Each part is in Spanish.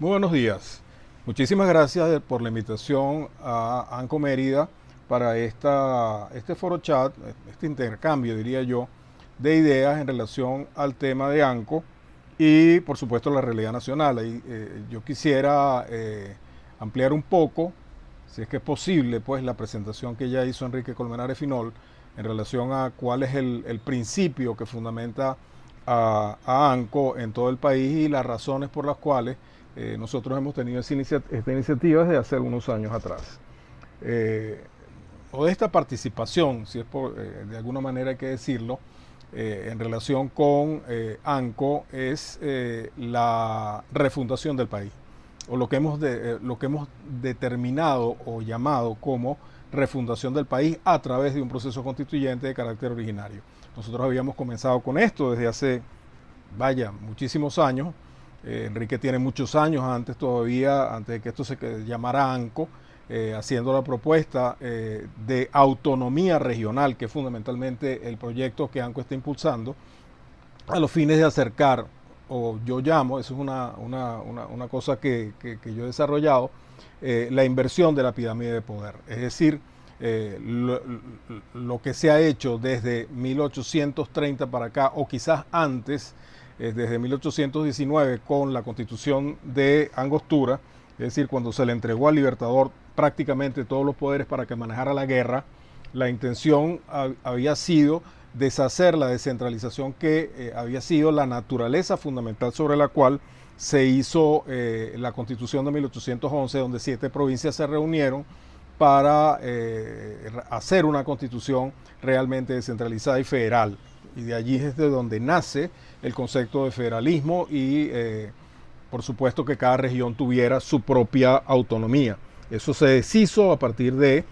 Muy buenos días. Muchísimas gracias por la invitación a ANCO Mérida para este foro chat, este intercambio, diría yo, de ideas en relación al tema de ANCO y, por supuesto, la realidad nacional. Yo quisiera ampliar un poco, si es que es posible, pues la presentación que ya hizo Enrique Colmenares Finol en relación a cuál es el principio que fundamenta a ANCO en todo el país y las razones por las cuales nosotros hemos tenido esta iniciativa desde hace algunos años atrás. Eh, o de esta participación, si es de alguna manera hay que decirlo, en relación con ANCO, es la refundación del país, o lo que hemos determinado o llamado como refundación del país a través de un proceso constituyente de carácter originario. Nosotros habíamos comenzado con esto desde hace, vaya, muchísimos años. Enrique tiene muchos años antes todavía, antes de que esto se llamara ANCO, haciendo la propuesta de autonomía regional, que es fundamentalmente el proyecto que ANCO está impulsando, a los fines de acercar, o yo llamo, eso es una cosa que yo he desarrollado, la inversión de la pirámide de poder. Es decir, lo que se ha hecho desde 1830 para acá, o quizás antes, desde 1819 con la constitución de Angostura, es decir, cuando se le entregó al Libertador prácticamente todos los poderes para que manejara la guerra, la intención había sido deshacer la descentralización que había sido la naturaleza fundamental sobre la cual se hizo la constitución de 1811, donde 7 provincias se reunieron para hacer una constitución realmente descentralizada y federal. Y de allí es de donde nace el concepto de federalismo y por supuesto que cada región tuviera su propia autonomía. Eso se deshizo a partir de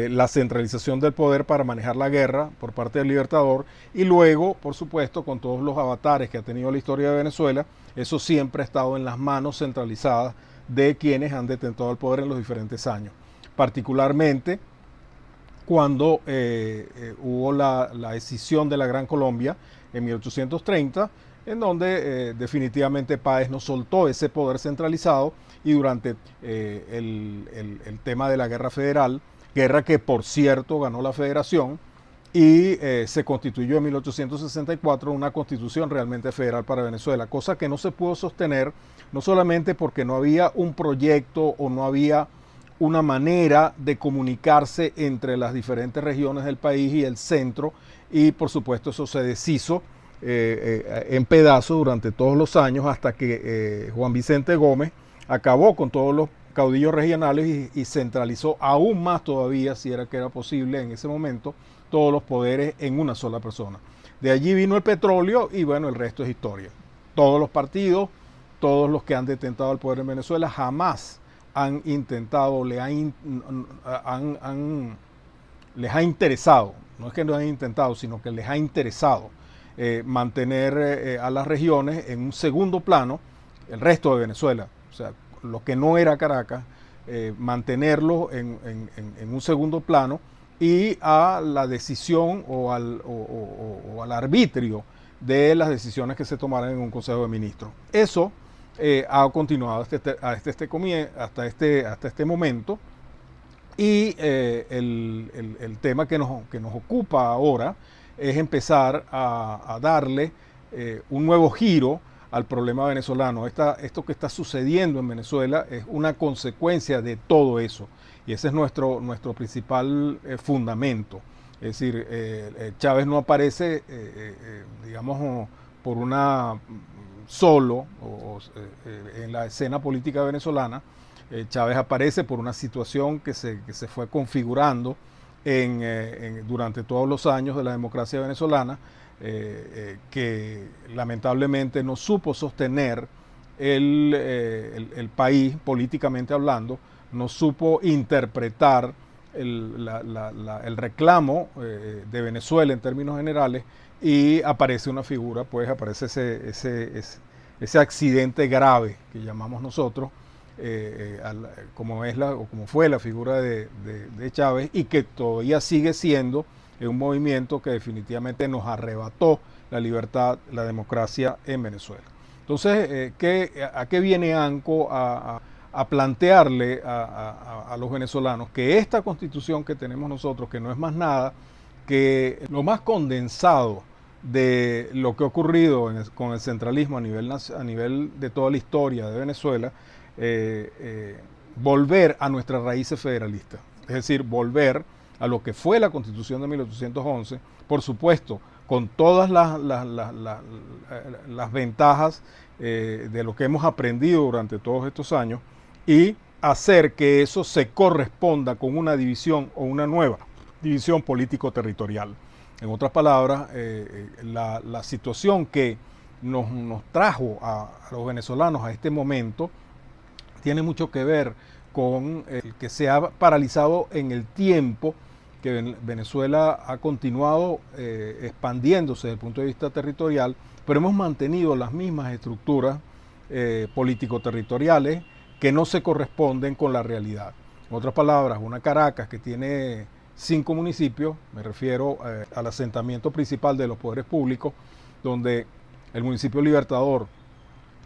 la centralización del poder para manejar la guerra por parte del Libertador y luego, por supuesto, con todos los avatares que ha tenido la historia de Venezuela, eso siempre ha estado en las manos centralizadas de quienes han detentado el poder en los diferentes años. Particularmente cuando hubo la escisión de la Gran Colombia en 1830, en donde definitivamente Páez nos soltó ese poder centralizado y durante el tema de la guerra federal, guerra que por cierto ganó la federación, y se constituyó en 1864 una constitución realmente federal para Venezuela, cosa que no se pudo sostener, no solamente porque no había un proyecto o no había una manera de comunicarse entre las diferentes regiones del país y el centro, y por supuesto eso se deshizo en pedazos durante todos los años hasta que Juan Vicente Gómez acabó con todos los caudillos regionales y centralizó aún más todavía, si era que era posible en ese momento, todos los poderes en una sola persona. De allí vino el petróleo y bueno, el resto es historia. Todos los partidos, todos los que han detentado el poder en Venezuela jamás han intentado, les ha interesado, no es que no han intentado, sino que les ha interesado mantener a las regiones en un segundo plano, el resto de Venezuela, o sea, lo que no era Caracas, mantenerlo en un segundo plano y a la decisión o al arbitrio de las decisiones que se tomaran en un Consejo de Ministros. Eso ha continuado hasta este momento y el tema que nos ocupa ahora es empezar a darle un nuevo giro al problema venezolano. Esto que está sucediendo en Venezuela es una consecuencia de todo eso y ese es nuestro principal fundamento. Es decir, Chávez no aparece, digamos, por una solo en la escena política venezolana. Chávez aparece por una situación que se fue configurando durante todos los años de la democracia venezolana, que lamentablemente no supo sostener el país políticamente hablando, no supo interpretar el reclamo de Venezuela en términos generales y aparece una figura, pues aparece ese accidente grave que llamamos nosotros, como fue la figura de Chávez y que todavía sigue siendo un movimiento que definitivamente nos arrebató la libertad, la democracia en Venezuela. Entonces, ¿a qué viene ANCO a plantearle a los venezolanos? Que esta constitución que tenemos nosotros, que no es más nada que lo más condensado de lo que ha ocurrido con el centralismo a nivel de toda la historia de Venezuela, volver a nuestras raíces federalistas, es decir, volver a lo que fue la Constitución de 1811, por supuesto, con todas las ventajas de lo que hemos aprendido durante todos estos años, y hacer que eso se corresponda con una división o una nueva división político-territorial. En otras palabras, la situación que nos trajo a los venezolanos a este momento tiene mucho que ver con el que se ha paralizado en el tiempo, que Venezuela ha continuado expandiéndose desde el punto de vista territorial, pero hemos mantenido las mismas estructuras político-territoriales que no se corresponden con la realidad. En otras palabras, una Caracas que tiene 5 municipios, me refiero al asentamiento principal de los poderes públicos, donde el municipio Libertador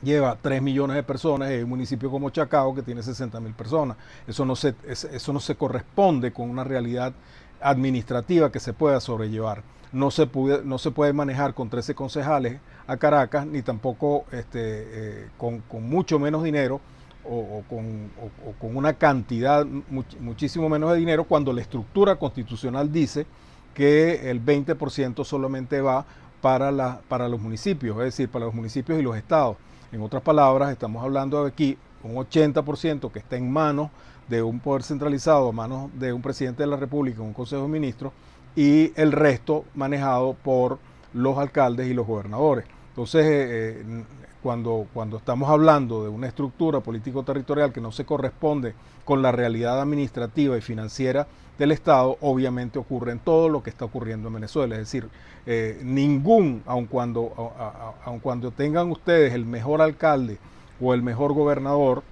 lleva 3 millones de personas, y hay un municipio como Chacao que tiene 60.000 personas. Eso no se corresponde con una realidad administrativa que se pueda sobrellevar. No se puede manejar con 13 concejales a Caracas, ni tampoco con mucho menos dinero, o con una cantidad muchísimo menos de dinero, cuando la estructura constitucional dice que el 20% solamente va para los municipios, es decir, para los municipios y los estados. En otras palabras, estamos hablando de aquí un 80% que está en manos de un poder centralizado, en manos de un presidente de la República, un consejo de ministros, y el resto manejado por los alcaldes y los gobernadores. Entonces, cuando estamos hablando de una estructura político-territorial que no se corresponde con la realidad administrativa y financiera del Estado, obviamente ocurre en todo lo que está ocurriendo en Venezuela. Es decir, aun cuando tengan ustedes el mejor alcalde o el mejor gobernador,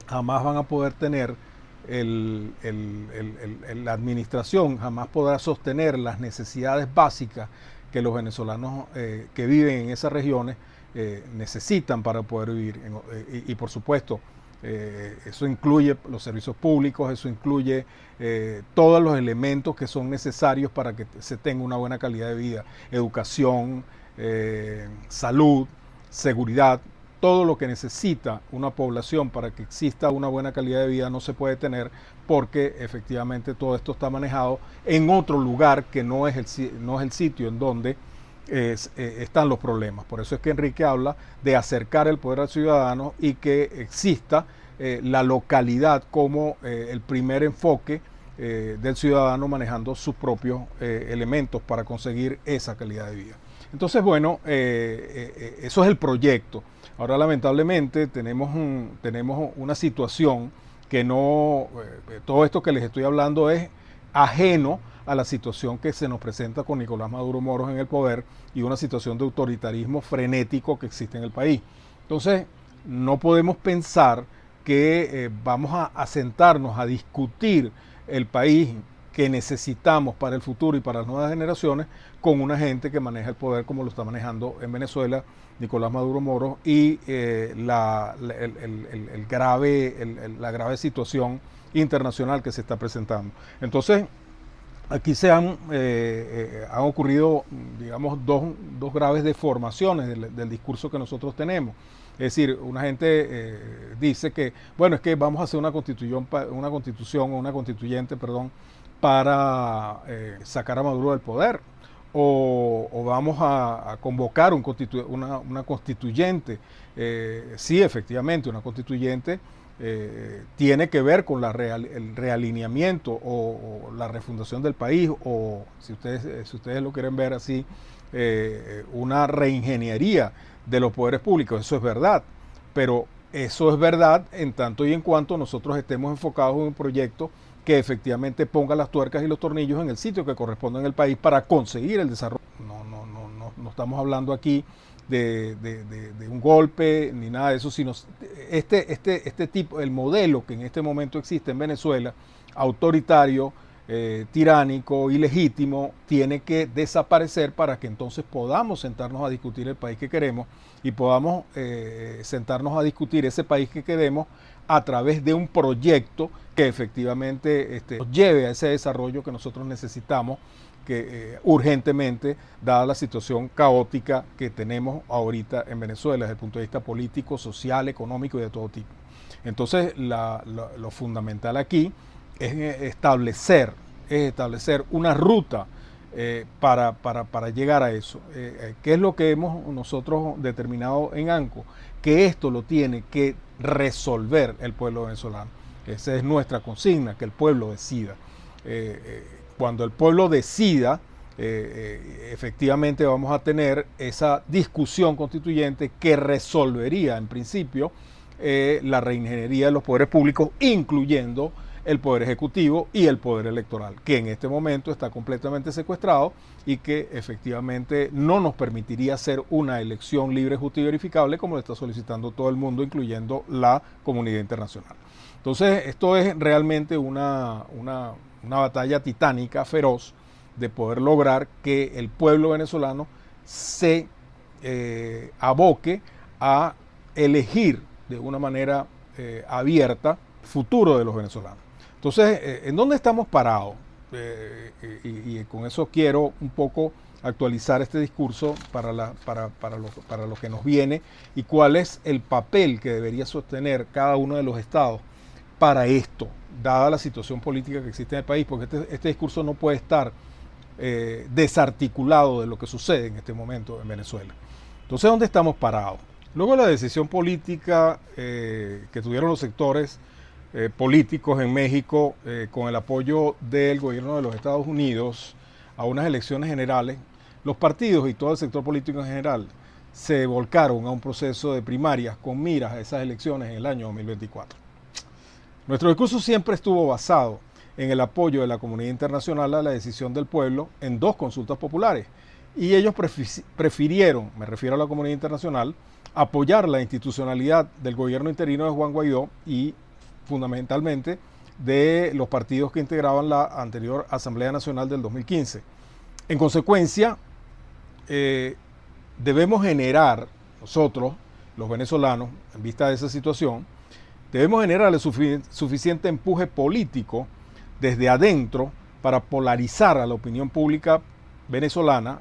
jamás van a poder tener la administración, jamás podrá sostener las necesidades básicas que los venezolanos que viven en esas regiones necesitan para poder vivir. Y por supuesto, eso incluye los servicios públicos, eso incluye todos los elementos que son necesarios para que se tenga una buena calidad de vida: educación, salud, seguridad. Todo lo que necesita una población para que exista una buena calidad de vida no se puede tener, porque efectivamente todo esto está manejado en otro lugar que no es el sitio en donde están los problemas. Por eso es que Enrique habla de acercar el poder al ciudadano y que exista la localidad como el primer enfoque del ciudadano, manejando sus propios elementos para conseguir esa calidad de vida. Entonces, bueno, eso es el proyecto. Ahora, lamentablemente, tenemos una situación que todo esto que les estoy hablando es ajeno a la situación que se nos presenta con Nicolás Maduro Moros en el poder, y una situación de autoritarismo frenético que existe en el país. Entonces, no podemos pensar que vamos a sentarnos a discutir el país que necesitamos para el futuro y para las nuevas generaciones con una gente que maneja el poder como lo está manejando en Venezuela Nicolás Maduro Moros, y la grave situación internacional que se está presentando. Entonces, aquí han ocurrido, digamos, dos graves deformaciones del discurso que nosotros tenemos. Es decir, una gente dice que, bueno, es que vamos a hacer una constituyente, para sacar a Maduro del poder, o vamos a convocar una constituyente. Sí, efectivamente, una constituyente tiene que ver con el realineamiento o la refundación del país, o si ustedes lo quieren ver así, una reingeniería de los poderes públicos. Eso es verdad, pero eso es verdad en tanto y en cuanto nosotros estemos enfocados en un proyecto que efectivamente ponga las tuercas y los tornillos en el sitio que corresponde en el país para conseguir el desarrollo. No estamos hablando aquí de un golpe ni nada de eso, sino este tipo, el modelo que en este momento existe en Venezuela, autoritario, tiránico, ilegítimo, tiene que desaparecer para que entonces podamos sentarnos a discutir el país que queremos y podamos sentarnos a discutir ese país que queremos a través de un proyecto que efectivamente nos lleve a ese desarrollo que nosotros necesitamos, que urgentemente, dada la situación caótica que tenemos ahorita en Venezuela desde el punto de vista político, social, económico y de todo tipo. Entonces, lo fundamental aquí es establecer una ruta para llegar a eso. ¿Qué es lo que hemos nosotros determinado en ANCO? Que esto lo tiene que resolver el pueblo venezolano. Esa es nuestra consigna, que el pueblo decida. Cuando el pueblo decida, efectivamente vamos a tener esa discusión constituyente que resolvería en principio la reingeniería de los poderes públicos, incluyendo el poder ejecutivo y el poder electoral, que en este momento está completamente secuestrado y que efectivamente no nos permitiría hacer una elección libre, justa y verificable como lo está solicitando todo el mundo, incluyendo la comunidad internacional. Entonces, esto es realmente una batalla titánica, feroz, de poder lograr que el pueblo venezolano se aboque a elegir de una manera abierta el futuro de los venezolanos. Entonces, ¿en dónde estamos parados? Y con eso quiero un poco actualizar este discurso para lo que nos viene y cuál es el papel que debería sostener cada uno de los estados para esto, dada la situación política que existe en el país, porque este discurso no puede estar desarticulado de lo que sucede en este momento en Venezuela. Entonces, ¿dónde estamos parados? Luego de la decisión política que tuvieron los sectores políticos en México con el apoyo del gobierno de los Estados Unidos a unas elecciones generales, los partidos y todo el sector político en general se volcaron a un proceso de primarias con miras a esas elecciones en el año 2024. Nuestro discurso siempre estuvo basado en el apoyo de la comunidad internacional a la decisión del pueblo en 2 consultas populares, y ellos prefirieron, me refiero a la comunidad internacional, apoyar la institucionalidad del gobierno interino de Juan Guaidó y fundamentalmente de los partidos que integraban la anterior Asamblea Nacional del 2015. En consecuencia, debemos generar nosotros, los venezolanos, en vista de esa situación, debemos generar el suficiente empuje político desde adentro para polarizar a la opinión pública venezolana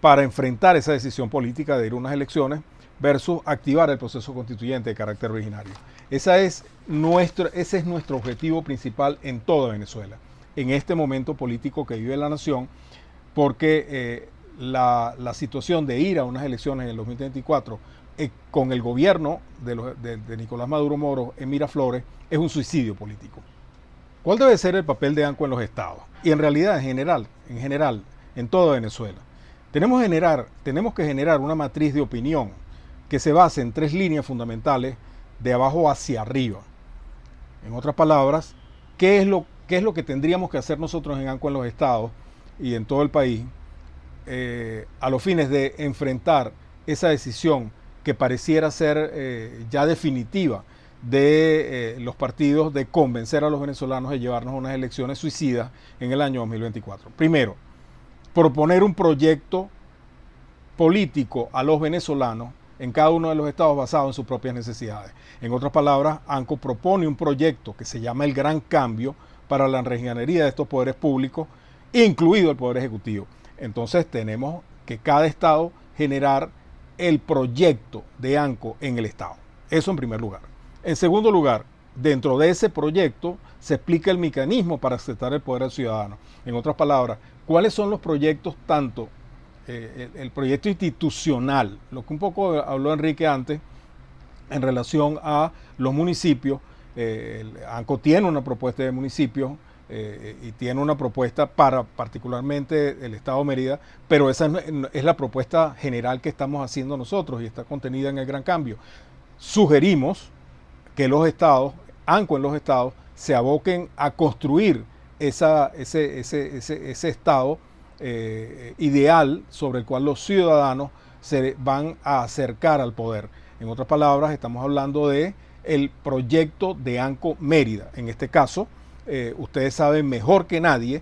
para enfrentar esa decisión política de ir a unas elecciones versus activar el proceso constituyente de carácter originario. Ese es nuestro objetivo principal en toda Venezuela, en este momento político que vive la nación, porque la situación de ir a unas elecciones en el 2024 con el gobierno de Nicolás Maduro Moro en Miraflores es un suicidio político. ¿Cuál debe ser el papel de ANCO en los estados? Y en realidad, en general, en toda Venezuela. Tenemos que generar una matriz de opinión que se base en 3 líneas fundamentales de abajo hacia arriba. En otras palabras, ¿qué es lo que tendríamos que hacer nosotros en ANCO en los estados y en todo el país a los fines de enfrentar esa decisión que pareciera ser ya definitiva de los partidos de convencer a los venezolanos de llevarnos a unas elecciones suicidas en el año 2024? Primero, proponer un proyecto político a los venezolanos en cada uno de los estados basado en sus propias necesidades. En otras palabras, ANCO propone un proyecto que se llama el Gran Cambio para la reingeniería de estos poderes públicos, incluido el Poder Ejecutivo. Entonces tenemos que cada estado generar el proyecto de ANCO en el estado. Eso en primer lugar. En segundo lugar, dentro de ese proyecto se explica el mecanismo para aceptar el poder del ciudadano. En otras palabras, ¿cuáles son los proyectos tanto el proyecto institucional, lo que un poco habló Enrique antes, en relación a los municipios? ANCO tiene una propuesta de municipios y tiene una propuesta para particularmente el estado de Mérida, pero esa es la propuesta general que estamos haciendo nosotros y está contenida en el Gran Cambio. Sugerimos que los estados, ANCO en los estados, se aboquen a construir ese estado ideal sobre el cual los ciudadanos se van a acercar al poder. En otras palabras, estamos hablando de el proyecto de ANCO Mérida. En este caso, ustedes saben mejor que nadie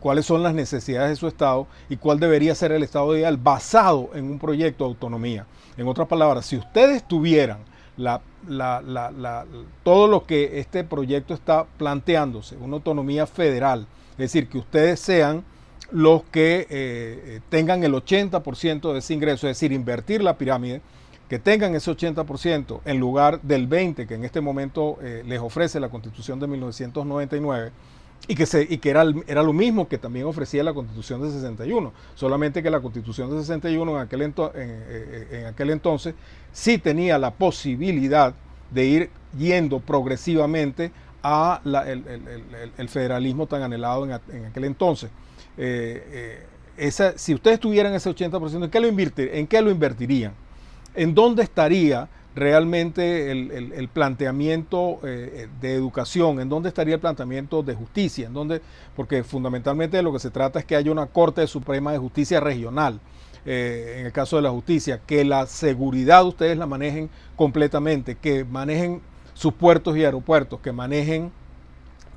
cuáles son las necesidades de su Estado y cuál debería ser el Estado ideal basado en un proyecto de autonomía. En otras palabras, si ustedes tuvieran todo lo que este proyecto está planteándose, una autonomía federal, es decir, que ustedes sean los que tengan el 80% de ese ingreso, es decir, invertir la pirámide, que tengan ese 80% en lugar del 20% que en este momento les ofrece la Constitución de 1999, y que era lo mismo que también ofrecía la Constitución de 61, solamente que la Constitución de 61 en aquel entonces sí tenía la posibilidad de ir yendo progresivamente a el federalismo tan anhelado en aquel entonces. Si ustedes tuvieran ese 80%, ¿en qué lo invertirían? ¿En dónde estaría realmente el planteamiento de educación? ¿En dónde estaría el planteamiento de justicia? Porque fundamentalmente de lo que se trata es que haya una Corte Suprema de Justicia regional. En el caso de la justicia, que la seguridad ustedes la manejen completamente, que manejen sus puertos y aeropuertos, que manejen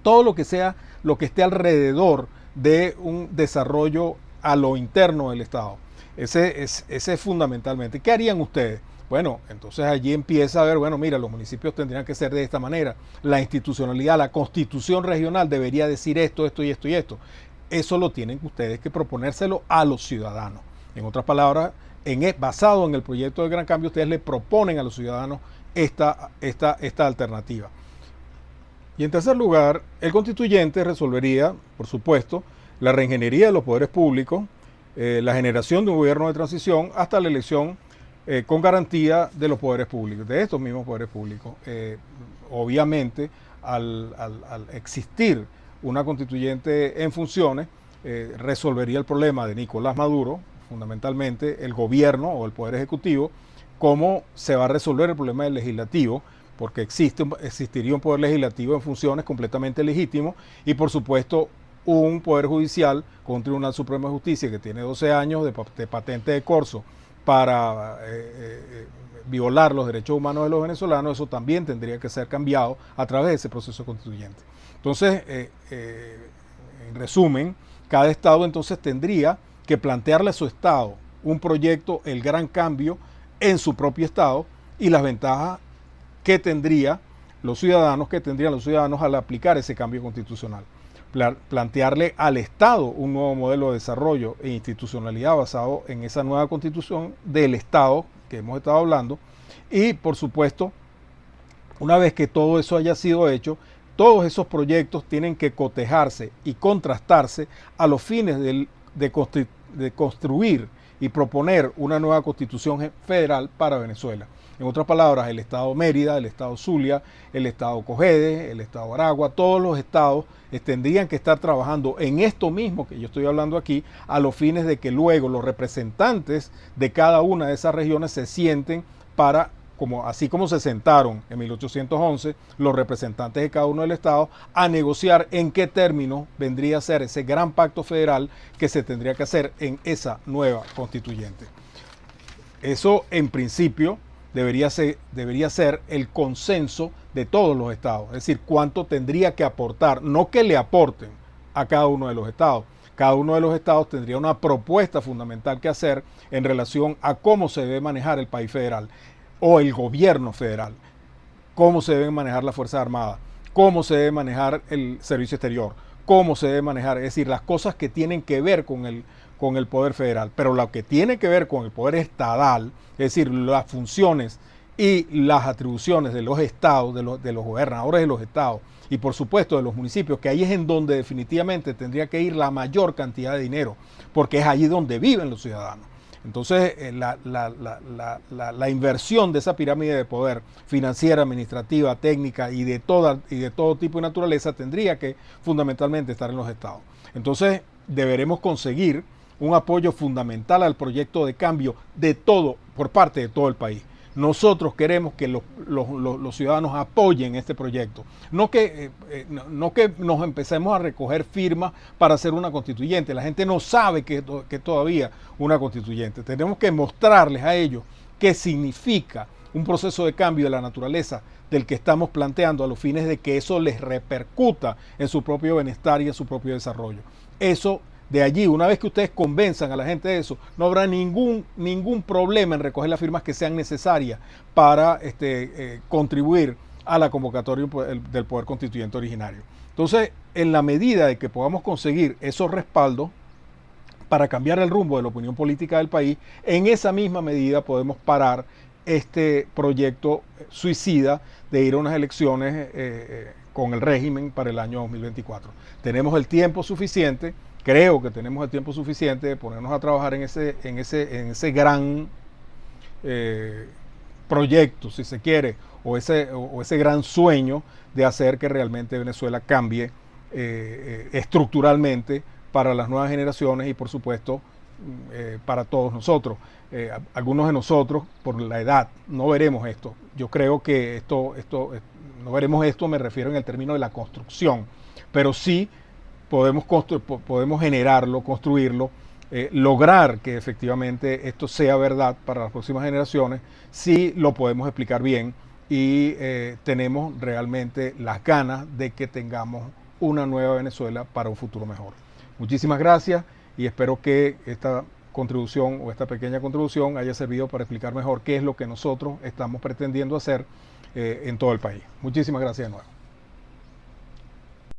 todo lo que sea, lo que esté alrededor de un desarrollo a lo interno del Estado. Ese es fundamentalmente. ¿Qué harían ustedes? Bueno, entonces allí empieza a ver, bueno, mira, los municipios tendrían que ser de esta manera. La institucionalidad, la constitución regional debería decir esto, esto y esto y esto. Eso lo tienen ustedes que proponérselo a los ciudadanos. En otras palabras, basado en el proyecto del Gran Cambio, ustedes le proponen a los ciudadanos esta alternativa. Y en tercer lugar, el constituyente resolvería, por supuesto, la reingeniería de los poderes públicos, la generación de un gobierno de transición hasta la elección con garantía de los poderes públicos, de estos mismos poderes públicos. Obviamente, al existir una constituyente en funciones, resolvería el problema de Nicolás Maduro, fundamentalmente el gobierno o el poder ejecutivo. ¿Cómo se va a resolver el problema del legislativo? Porque existiría un poder legislativo en funciones completamente legítimo y, por supuesto, un poder judicial con un Tribunal Supremo de Justicia que tiene 12 años de patente de corso para violar los derechos humanos de los venezolanos. Eso también tendría que ser cambiado a través de ese proceso constituyente. Entonces, en resumen, cada Estado entonces tendría que plantearle a su Estado un proyecto, el Gran Cambio, en su propio Estado, y las ventajas que tendrían los ciudadanos al aplicar ese cambio constitucional. Plantearle al Estado un nuevo modelo de desarrollo e institucionalidad basado en esa nueva constitución del Estado que hemos estado hablando. Y, por supuesto, una vez que todo eso haya sido hecho, todos esos proyectos tienen que cotejarse y contrastarse a los fines de construir y proponer una nueva constitución federal para Venezuela. En otras palabras, el Estado Mérida, el Estado Zulia, el Estado Cogede, el Estado Aragua, todos los estados tendrían que estar trabajando en esto mismo que yo estoy hablando aquí, a los fines de que luego los representantes de cada una de esas regiones se sienten para, así como se sentaron en 1811 los representantes de cada uno del estado a negociar en qué términos vendría a ser ese gran pacto federal que se tendría que hacer en esa nueva constituyente. Eso, en principio, debería ser el consenso de todos los estados, es decir, cuánto tendría que aportar, no que le aporten a cada uno de los estados. Cada uno de los estados tendría una propuesta fundamental que hacer en relación a cómo se debe manejar el país federal o el gobierno federal, cómo se deben manejar las Fuerzas Armadas, cómo se debe manejar el servicio exterior, cómo se debe manejar, es decir, las cosas que tienen que ver con el poder federal, pero lo que tiene que ver con el poder estatal, es decir, las funciones y las atribuciones de los estados, de los gobernadores de los estados y por supuesto de los municipios, que ahí es en donde definitivamente tendría que ir la mayor cantidad de dinero, porque es allí donde viven los ciudadanos. Entonces, la inversión de esa pirámide de poder financiera, administrativa, técnica y de todo tipo de naturaleza tendría que fundamentalmente estar en los estados. Entonces, deberemos conseguir un apoyo fundamental al proyecto de cambio por parte de todo el país. Nosotros queremos que los ciudadanos apoyen este proyecto, no que nos empecemos a recoger firmas para hacer una constituyente. La gente no sabe que todavía una constituyente. Tenemos que mostrarles a ellos qué significa un proceso de cambio de la naturaleza del que estamos planteando a los fines de que eso les repercuta en su propio bienestar y en su propio desarrollo. Eso de allí, una vez que ustedes convenzan a la gente de eso, no habrá ningún problema en recoger las firmas que sean necesarias para contribuir a la convocatoria del Poder Constituyente originario. Entonces, en la medida de que podamos conseguir esos respaldos para cambiar el rumbo de la opinión política del país, en esa misma medida podemos parar este proyecto suicida de ir a unas elecciones con el régimen para el año 2024. Tenemos el tiempo suficiente, creo que tenemos el tiempo suficiente de ponernos a trabajar en ese gran proyecto, si se quiere, o ese gran sueño de hacer que realmente Venezuela cambie estructuralmente para las nuevas generaciones y por supuesto para todos nosotros. Algunos de nosotros, por la edad, no veremos esto. Yo creo que no veremos esto, me refiero en el término de la construcción, pero sí podemos generarlo, construirlo, lograr que efectivamente esto sea verdad para las próximas generaciones, si lo podemos explicar bien y tenemos realmente las ganas de que tengamos una nueva Venezuela para un futuro mejor. Muchísimas gracias y espero que esta contribución o esta pequeña contribución haya servido para explicar mejor qué es lo que nosotros estamos pretendiendo hacer en todo el país. Muchísimas gracias de nuevo.